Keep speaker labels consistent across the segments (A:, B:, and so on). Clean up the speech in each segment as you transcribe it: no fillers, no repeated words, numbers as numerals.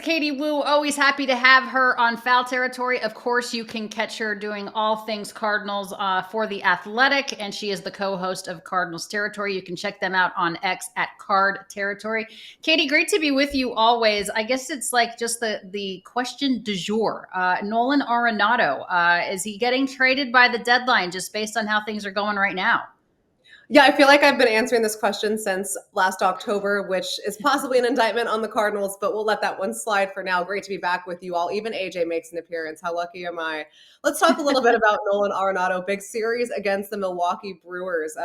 A: Katie Woo, always happy to have her on Foul Territory. Of course, you can catch her doing all things Cardinals for The Athletic, and she is the co-host of Cardinals Territory. You can check them out on X at Card Territory. Katie, great to be with you always. I guess it's like just the question du jour. Nolan Arenado, is he getting traded by the deadline just based on how things are going right now?
B: Yeah, I feel like I've been answering this question since last October, which is possibly an indictment on the Cardinals, but we'll let that one slide for now. Great to be back with you all. Even AJ makes an appearance. How lucky am I? Let's talk a little bit about Nolan Arenado. Big series against the Milwaukee Brewers.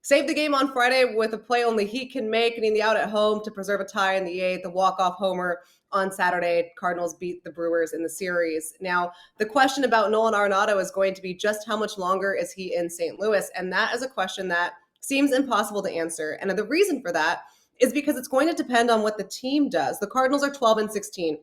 B: Saved the game on Friday with a play only he can make, getting the out at home to preserve a tie in the eighth, the walk-off homer on Saturday. Cardinals beat the Brewers in the series. Now, the question about Nolan Arenado is going to be just how much longer is he in St. Louis? And that is a question that seems impossible to answer. And the reason for that is because it's going to depend on what the team does. The Cardinals are 12-16.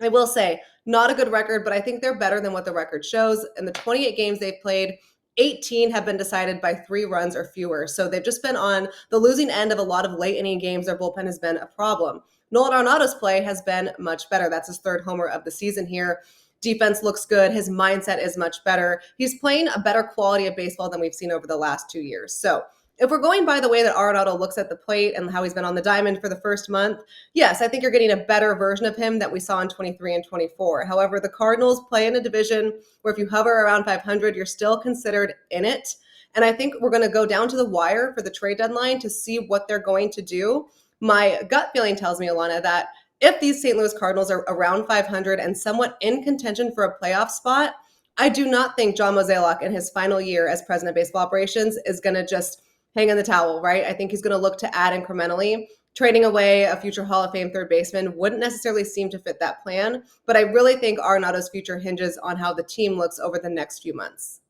B: I will say, not a good record, but I think they're better than what the record shows. In the 28 games they've played, 18 have been decided by 3 runs or fewer. So they've just been on the losing end of a lot of late inning games. Their bullpen has been a problem. Nolan Arenado's play has been much better. That's his 3rd homer of the season here. Defense looks good. His mindset is much better. He's playing a better quality of baseball than we've seen over the last 2 years. So if we're going by the way that Arenado looks at the plate and how he's been on the diamond for the first month, yes, I think you're getting a better version of him that we saw in 23 and 24. However, the Cardinals play in a division where if you hover around 500, you're still considered in it. And I think we're going to go down to the wire for the trade deadline to see what they're going to do. My gut feeling tells me, Alana, that if these St. Louis Cardinals are around 500 and somewhat in contention for a playoff spot, I do not think John Mozeliak in his final year as president of baseball operations is going to just hang in the towel, right? I think he's going to look to add incrementally. Trading away a future Hall of Fame third baseman wouldn't necessarily seem to fit that plan, but I really think Arenado's future hinges on how the team looks over the next few months.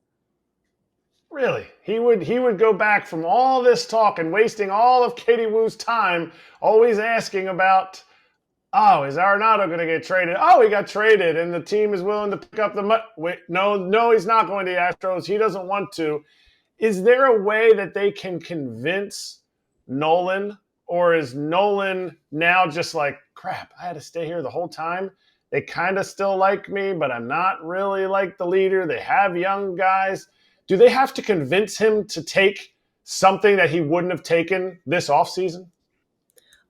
C: Really? He would go back from all this talk and wasting all of Katie Woo's time always asking about, oh, is Arenado going to get traded? Oh, he got traded, and the team is willing to pick up the money. Wait, no, he's not going to the Astros. He doesn't want to. Is there a way that they can convince Nolan, or is Nolan now just like, crap, I had to stay here the whole time? They kind of still like me, but I'm not really like the leader. They have young guys. Do they have to convince him to take something that he wouldn't have taken this offseason?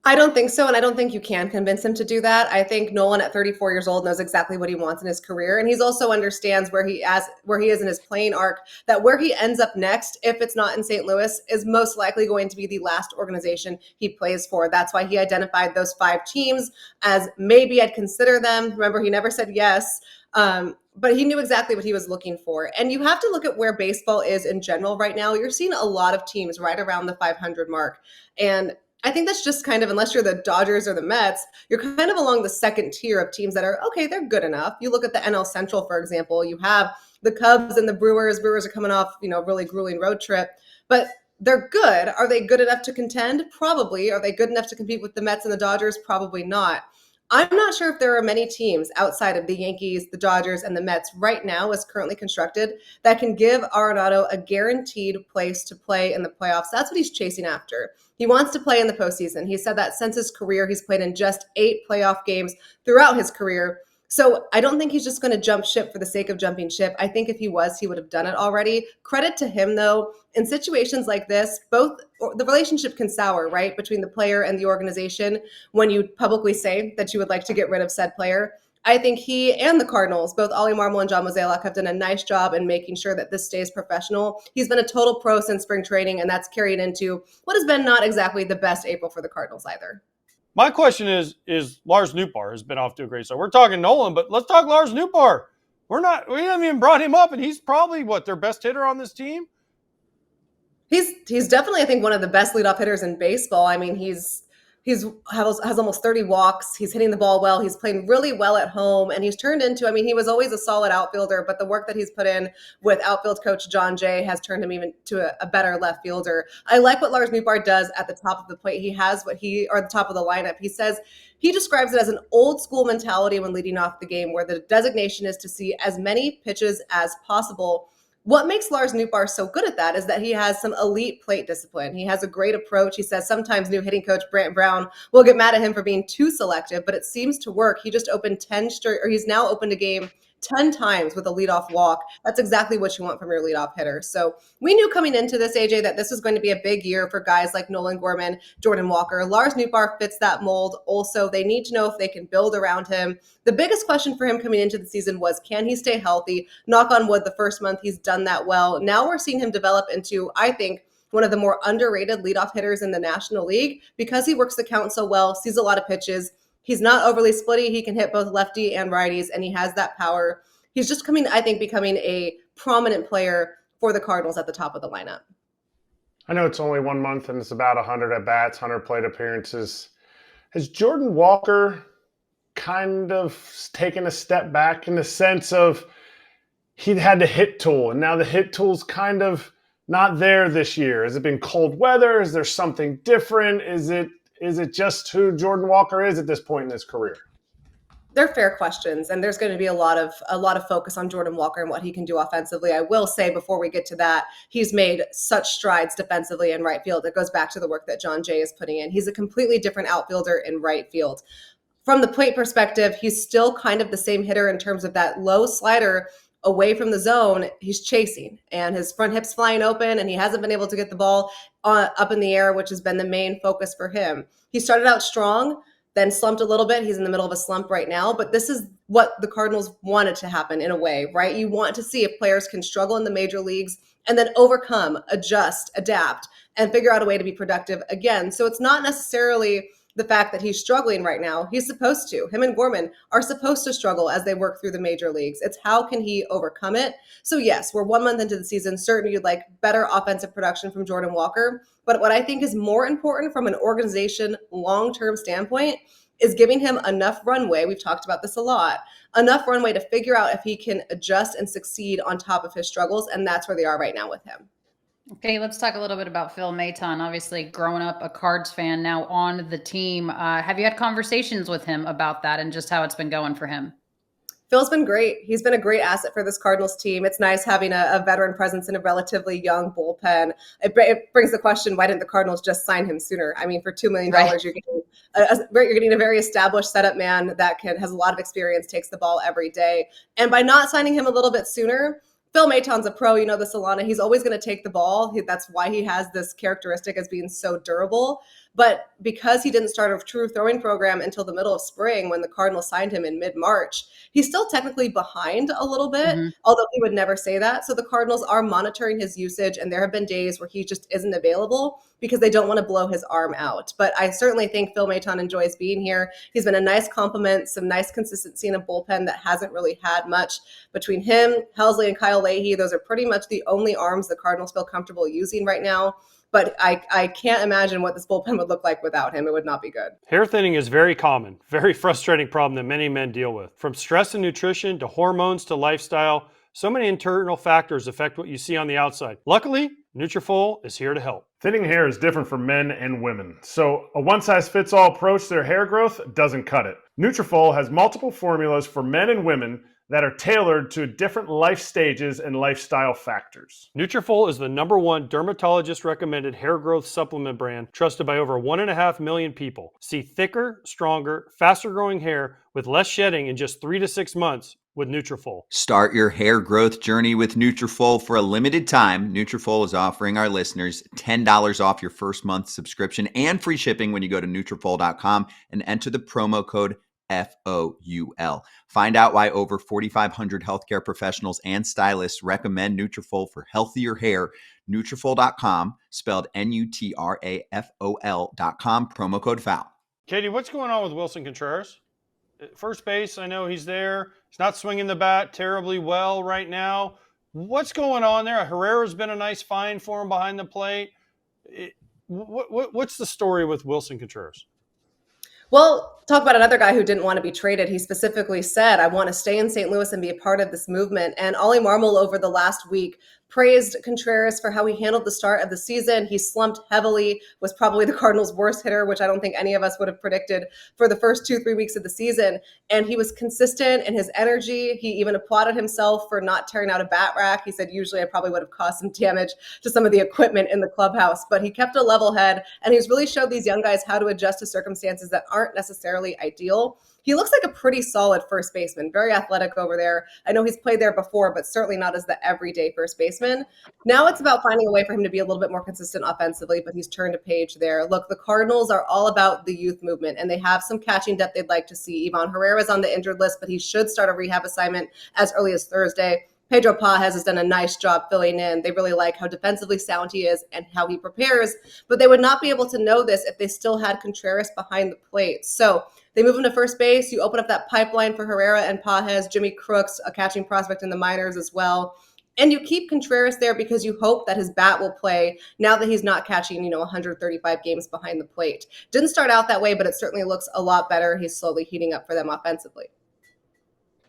B: I don't think so, and I don't think you can convince him to do that. I think Nolan at 34 years old knows exactly what he wants in his career, and he's also understands where he is in his playing arc, that where he ends up next, if it's not in St. Louis, is most likely going to be the last organization he plays for. That's why he identified those 5 teams as maybe I'd consider them. Remember, he never said yes. But he knew exactly what he was looking for. And you have to look at where baseball is in general right now. You're seeing a lot of teams right around the 500 mark. And I think that's just kind of, unless you're the Dodgers or the Mets, you're kind of along the second tier of teams that are, okay, they're good enough. You look at the NL Central, for example, you have the Cubs and the Brewers. Brewers are coming off, really grueling road trip, but they're good. Are they good enough to contend? Probably. Are they good enough to compete with the Mets and the Dodgers? Probably not. I'm not sure if there are many teams outside of the Yankees, the Dodgers, and the Mets right now, as currently constructed, that can give Arenado a guaranteed place to play in the playoffs. That's what he's chasing after. He wants to play in the postseason. He said that since his career, he's played in just 8 playoff games throughout his career. So I don't think he's just going to jump ship for the sake of jumping ship. I think if he was, he would have done it already. Credit to him, though. In situations like this, the relationship can sour, right, between the player and the organization when you publicly say that you would like to get rid of said player. I think he and the Cardinals, both Ollie Marmol and John Mozeliak, have done a nice job in making sure that this stays professional. He's been a total pro since spring training, and that's carried into what has been not exactly the best April for the Cardinals either.
D: My question is Lars Nootbaar has been off to a great start. We're talking Nolan, but let's talk Lars Nootbaar. We haven't even brought him up, and he's probably their best hitter on this team.
B: He's definitely, I think, one of the best leadoff hitters in baseball. I mean, has almost 30 walks. He's hitting the ball well. He's playing really well at home, and he's turned into, he was always a solid outfielder, but the work that he's put in with outfield coach John Jay has turned him even to a better left fielder. I like what Lars Nootbaar does at the top of the plate. He has or the top of the lineup. He describes it as an old school mentality when leading off the game, where the designation is to see as many pitches as possible What makes Lars Nootbaar so good at that is that he has some elite plate discipline. He has a great approach. He says sometimes new hitting coach Brant Brown will get mad at him for being too selective, but it seems to work. He just opened 10 straight, or he's now opened a game 10 times with a leadoff walk. That's exactly what you want from your leadoff hitter. So we knew coming into this, AJ, that this was going to be a big year for guys like Nolan Gorman, Jordan Walker. Lars Nootbaar fits that mold. Also, they need to know if they can build around him. The biggest question for him coming into the season was, can he stay healthy? Knock on wood, the first month he's done that well. Now we're seeing him develop into, I think, one of the more underrated leadoff hitters in the National League because he works the count so well, sees a lot of pitches. He's not overly splitty. He can hit both lefty and righties, and he has that power. He's just becoming a prominent player for the Cardinals at the top of the lineup.
C: I know it's only 1 month and it's about 100 at-bats, 100 plate appearances. Has Jordan Walker kind of taken a step back in the sense of he'd had the hit tool, and now the hit tool's kind of not there this year? Has it been cold weather? Is there something different? Is it just who Jordan Walker is at this point in his career?
B: They're fair questions, and there's going to be a lot of focus on Jordan Walker and what he can do offensively. I will say before we get to that, he's made such strides defensively in right field. It goes back to the work that John Jay is putting in. He's a completely different outfielder in right field. From the plate perspective, he's still kind of the same hitter in terms of that low slider away from the zone. He's chasing, and his front hip's flying open, and he hasn't been able to get the ball up in the air, which has been the main focus for him. He started out strong, then slumped a little bit. He's in the middle of a slump right now, but this is what the Cardinals wanted to happen in a way, right? You want to see if players can struggle in the major leagues and then overcome, adjust, adapt, and figure out a way to be productive again. So it's not necessarily the fact that he's struggling right now. He's supposed to. Him and Gorman are supposed to struggle as they work through the major leagues. It's how can he overcome it? So yes, we're 1 month into the season. Certainly you'd like better offensive production from Jordan Walker. But what I think is more important from an organization long-term standpoint is giving him enough runway. We've talked about this a lot. Enough runway to figure out if he can adjust and succeed on top of his struggles. And that's where they are right now with him.
A: Okay, let's talk a little bit about Phil Maton. Obviously, growing up a Cards fan, now on the team. Have you had conversations with him about that and just how it's been going for him?
B: Phil's been great. He's been a great asset for this Cardinals team. It's nice having a veteran presence in a relatively young bullpen. It brings the question, why didn't the Cardinals just sign him sooner? I mean, for $2 million,
A: Right.
B: you're getting a very established setup man that has a lot of experience, takes the ball every day. And by not signing him a little bit sooner, Phil Maton's a pro, the Solana. He's always going to take the ball. That's why he has this characteristic as being so durable. But because he didn't start a true throwing program until the middle of spring when the Cardinals signed him in mid-March, he's still technically behind a little bit, although he would never say that. So the Cardinals are monitoring his usage, and there have been days where he just isn't available because they don't want to blow his arm out. But I certainly think Phil Maton enjoys being here. He's been a nice compliment, some nice consistency in a bullpen that hasn't really had much. Between him, Helsley, and Kyle Leahy, those are pretty much the only arms the Cardinals feel comfortable using right now. But I can't imagine what this bullpen would look like without him. It would not be good.
D: Hair thinning is very common, very frustrating problem that many men deal with. From stress and nutrition to hormones to lifestyle, so many internal factors affect what you see on the outside. Luckily, Nutrafol is here to help.
C: Thinning hair is different for men and women, so a one-size-fits-all approach to their hair growth doesn't cut it. Nutrafol has multiple formulas for men and women that are tailored to different life stages and lifestyle factors.
D: Nutrafol is the #1 dermatologist-recommended hair growth supplement brand trusted by over 1.5 million people. See thicker, stronger, faster-growing hair with less shedding in just 3 to 6 months with Nutrafol.
E: Start your hair growth journey with Nutrafol. For a limited time, Nutrafol is offering our listeners $10 off your first month subscription and free shipping when you go to Nutrafol.com and enter the promo code FOUL. Find out why over 4,500 healthcare professionals and stylists recommend Nutrafol for healthier hair. Nutrafol.com, spelled Nutrafol.com, promo code FOUL.
D: Katie, what's going on with Willson Contreras? First base, I know he's there. He's not swinging the bat terribly well right now. What's going on there? Herrera's been a nice find for him behind the plate. What's the story with Willson Contreras?
B: Well, talk about another guy who didn't want to be traded. He specifically said, I want to stay in St. Louis and be a part of this movement. And Ollie Marmol over the last week praised Contreras for how he handled the start of the season. He slumped heavily, was probably the Cardinals' worst hitter, which I don't think any of us would have predicted for the first 2-3 weeks of the season. And he was consistent in his energy. He even applauded himself for not tearing out a bat rack. He said, usually I probably would have caused some damage to some of the equipment in the clubhouse, but he kept a level head, and he's really showed these young guys how to adjust to circumstances that aren't necessarily ideal. He looks like a pretty solid first baseman, very athletic over there. I know he's played there before, but certainly not as the everyday first baseman. Now it's about finding a way for him to be a little bit more consistent offensively, but he's turned a page there. Look, the Cardinals are all about the youth movement, and they have some catching depth they'd like to see. Ivan Herrera's on the injured list, but he should start a rehab assignment as early as Thursday. Pedro Pajes has done a nice job filling in. They really like how defensively sound he is and how he prepares, but they would not be able to know this if they still had Contreras behind the plate. So they move him to first base. You open up that pipeline for Herrera and Pajes, Jimmy Crooks, a catching prospect in the minors as well. And you keep Contreras there because you hope that his bat will play now that he's not catching, 135 games behind the plate. Didn't start out that way, but it certainly looks a lot better. He's slowly heating up for them offensively.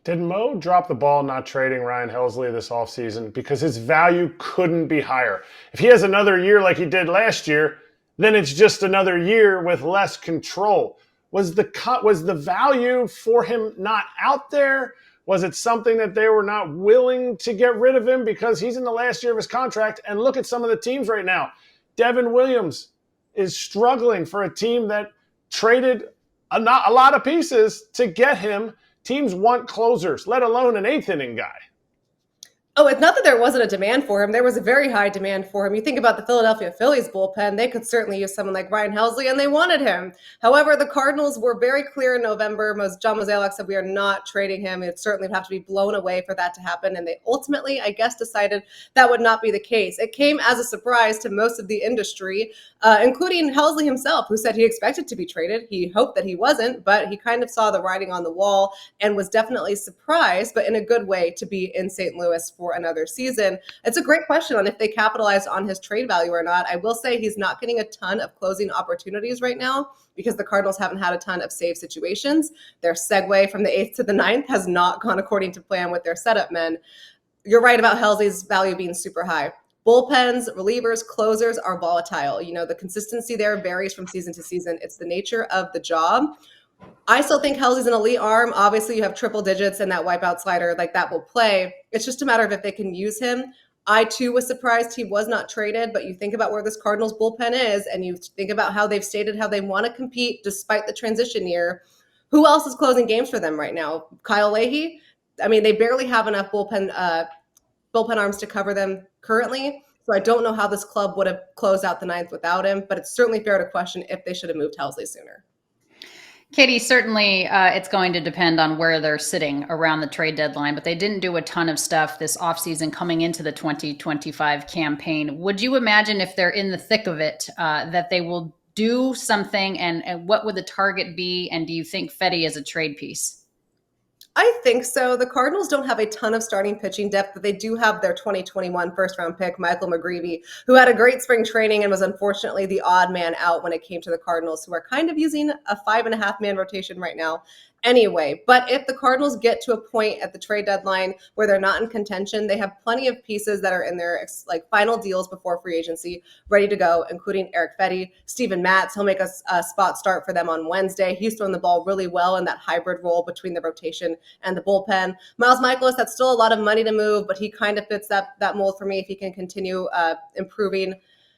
C: Did Mo drop the ball not trading Ryan Helsley this offseason because his value couldn't be higher? If he has another year like he did last year, then it's just another year with less control. Was the value for him not out there? Was it something that they were not willing to get rid of him because he's in the last year of his contract? And look at some of the teams right now. Devin Williams is struggling for a team that traded a lot of pieces to get him. Teams want closers, let alone an eighth inning guy.
B: Oh, it's not that there wasn't a demand for him. There was a very high demand for him. You think about the Philadelphia Phillies bullpen, they could certainly use someone like Ryan Helsley, and they wanted him. However, the Cardinals were very clear in November. John Mozeliak said, we are not trading him. It certainly would have to be blown away for that to happen. And they ultimately, I guess, decided that would not be the case. It came as a surprise to most of the industry, including Helsley himself, who said he expected to be traded. He hoped that he wasn't, but he kind of saw the writing on the wall and was definitely surprised, but in a good way, to be in St. Louis for another season. It's a great question on if they capitalized on his trade value or not. I will say he's not getting a ton of closing opportunities right now because the Cardinals haven't had a ton of save situations. Their segue from the 8th to the 9th has not gone according to plan with their setup men. You're right about Helsley's value being super high. Bullpens, relievers, closers are volatile. The consistency there varies from season to season. It's the nature of the job. I still think Helsley's an elite arm. Obviously, you have triple digits and that wipeout slider, like that will play. It's just a matter of if they can use him. I, too, was surprised he was not traded, but you think about where this Cardinals bullpen is, and you think about how they've stated how they want to compete despite the transition year. Who else is closing games for them right now? Kyle Leahy? I mean, they barely have enough bullpen arms to cover them currently. So I don't know how this club would have closed out the 9th without him, but it's certainly fair to question if they should have moved Helsley sooner.
A: Katie, certainly it's going to depend on where they're sitting around the trade deadline, but they didn't do a ton of stuff this offseason coming into the 2025 campaign. Would you imagine if they're in the thick of it that they will do something, and what would the target be? And do you think Fedde is a trade piece?
B: I think so. The Cardinals don't have a ton of starting pitching depth, but they do have their 2021 first-round pick, Michael McGreevy, who had a great spring training and was unfortunately the odd man out when it came to the Cardinals, who are kind of using a 5.5-man rotation right now. Anyway, but if the Cardinals get to a point at the trade deadline where they're not in contention, they have plenty of pieces that are in their final deals before free agency ready to go, including Eric Fedde, Steven Matz. He'll make a spot start for them on Wednesday. He's thrown the ball really well in that hybrid role between the rotation and the bullpen. Miles Michaelis, that's still a lot of money to move, but he kind of fits that mold for me if he can continue improving.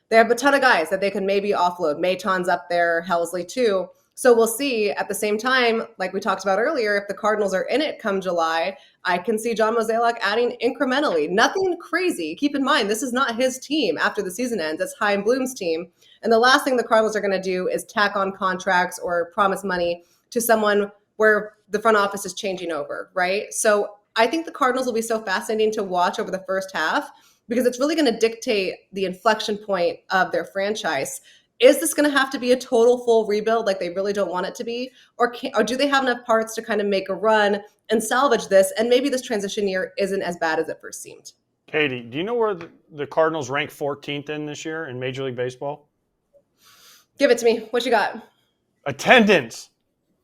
B: They have a ton of guys that they can maybe offload. Maton's up there, Helsley too. So we'll see. At the same time, like we talked about earlier, if the Cardinals are in it come July, I can see John Mozeliak adding incrementally. Nothing crazy. Keep in mind, this is not his team after the season ends. It's Chaim Bloom's team. And the last thing the Cardinals are going to do is tack on contracts or promise money to someone where the front office is changing over, right? So I think the Cardinals will be so fascinating to watch over the first half because it's really going to dictate the inflection point of their franchise. Is this going to have to be a total full rebuild like they really don't want it to be? Or do they have enough parts to kind of make a run and salvage this? And maybe this transition year isn't as bad as it first seemed.
D: Katie, do you know where the Cardinals rank 14th in this year in Major League Baseball?
B: Give it to me. What you got?
D: Attendance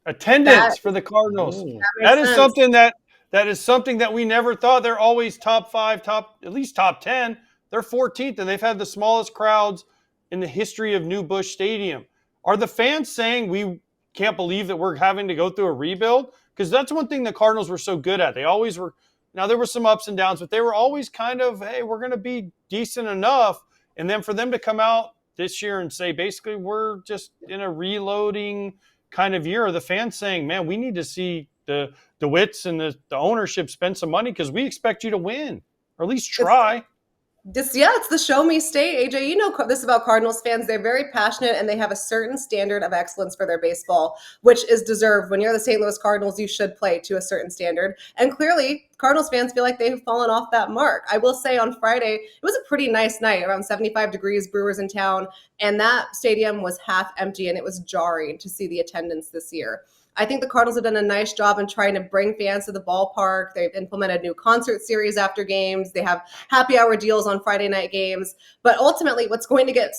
D: for the Cardinals. That is something that is something that we never thought. They're always top 5, at least top 10. They're 14th, and they've had the smallest crowds in the history of New Busch Stadium. Are the fans saying we can't believe that we're having to go through a rebuild? Because that's one thing the Cardinals were so good at. They always were. Now, there were some ups and downs, but they were always kind of, hey, we're going to be decent enough. And then for them to come out this year and say, basically, we're just in a reloading kind of year, are the fans saying, man, we need to see the DeWitts and the ownership spend some money because we expect you to win, or at least try.
B: It's the show me state. AJ, you know this about Cardinals fans. They're very passionate and they have a certain standard of excellence for their baseball, which is deserved. When you're the St. Louis Cardinals, you should play to a certain standard. And clearly, Cardinals fans feel like they've fallen off that mark. I will say on Friday, it was a pretty nice night, around 75 degrees, Brewers in town, and that stadium was half empty, and it was jarring to see the attendance this year. I think the Cardinals have done a nice job in trying to bring fans to the ballpark. They've implemented new concert series after games. They have happy hour deals on Friday night games. But ultimately, what's going to get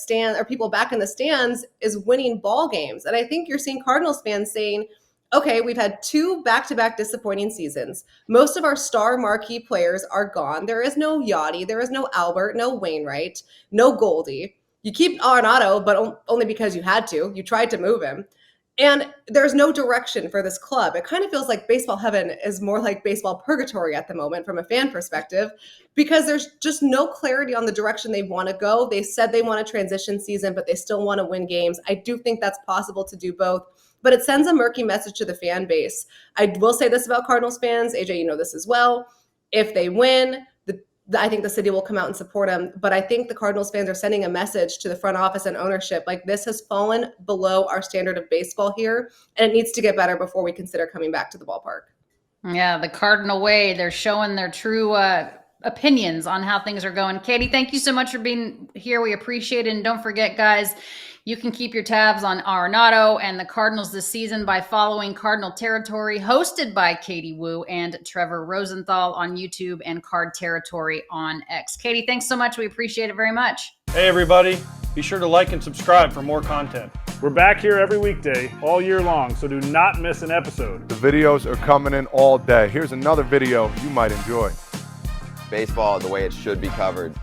B: people back in the stands is winning ball games. And I think you're seeing Cardinals fans saying, okay, we've had 2 back-to-back disappointing seasons. Most of our star marquee players are gone. There is no Yachty. There is no Albert, no Wainwright, no Goldie. You keep Arenado, but only because you had to. You tried to move him. And there's no direction for this club. It kind of feels like baseball heaven is more like baseball purgatory at the moment from a fan perspective, because there's just no clarity on the direction they want to go. They said they want a transition season, but they still want to win games. I do think that's possible to do both, but it sends a murky message to the fan base. I will say this about Cardinals fans. AJ, you know this as well. If they win, I think the city will come out and support them. But I think the Cardinals fans are sending a message to the front office and ownership, like, this has fallen below our standard of baseball here, and it needs to get better before we consider coming back to the ballpark.
A: Yeah, the Cardinal way. They're showing their true opinions on how things are going. Katie, thank you so much for being here. We appreciate it. And don't forget, guys, you can keep your tabs on Arenado and the Cardinals this season by following Cardinal Territory, hosted by Katie Woo and Trevor Rosenthal on YouTube, and Card Territory on X. Katie, thanks so much. We appreciate it very much.
D: Hey, everybody. Be sure to like and subscribe for more content.
C: We're back here every weekday, all year long, so do not miss an episode.
F: The videos are coming in all day. Here's another video you might enjoy.
E: Baseball the way it should be covered.